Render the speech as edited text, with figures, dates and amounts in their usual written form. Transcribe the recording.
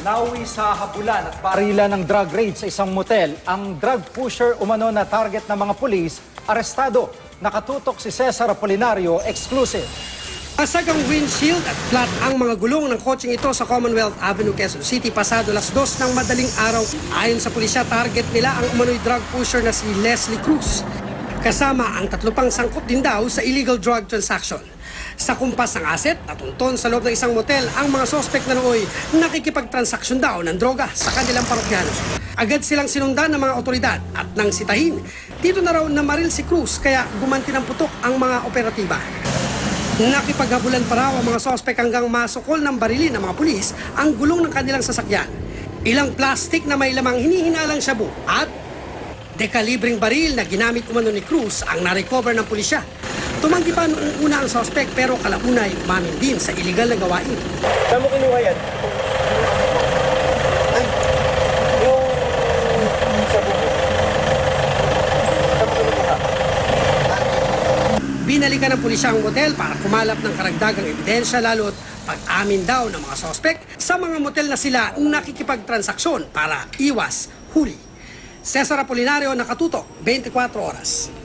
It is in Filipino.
Nawi sa habulan at barilan ng drug raid sa isang motel. Ang drug pusher umano na target ng mga pulis, arestado. Nakatutok si Cesar Apolinario, exclusive. Basag ang windshield at flat ang mga gulong ng kotseng ito sa Commonwealth Avenue, Quezon City pasado alas 2 ng madaling araw. Ayon sa pulisya, target nila ang umano'y drug pusher na si Leslie Cruz. Kasama ang 3 pang sangkot din daw sa illegal drug transaction. Sa kumpas ng aset, natunton sa loob ng isang motel ang mga sospek na nooy nakikipagtransaksyon daw ng droga sa kanilang parokyano. Agad silang sinundan ng mga otoridad at nang sitahin, dito na raw namaril si Cruz kaya gumanti ng putok ang mga operatiba. Nakipaghabulan pa raw ang mga sospek hanggang masukol ng barilin ng mga pulis ang gulong ng kanilang sasakyan. Ilang plastik na may lamang hinihinalang shabu at dekalibring baril na ginamit umano ni Cruz ang narecover ng pulisya. Tumanggi pa noong una ang sospek pero kalaunay umamin din sa iligal na gawain. Saan mo kinuha yan? Ay, yung sa buko. Saan mo kinuha? Binalikan ng pulisya ang motel para kumalap ng karagdagang ebidensya lalo't pag-amin daw ng mga sospek sa mga motel na sila nakikipagtransaksyon para iwas huli. Cesar Apolinario, nakatutok, 24 oras.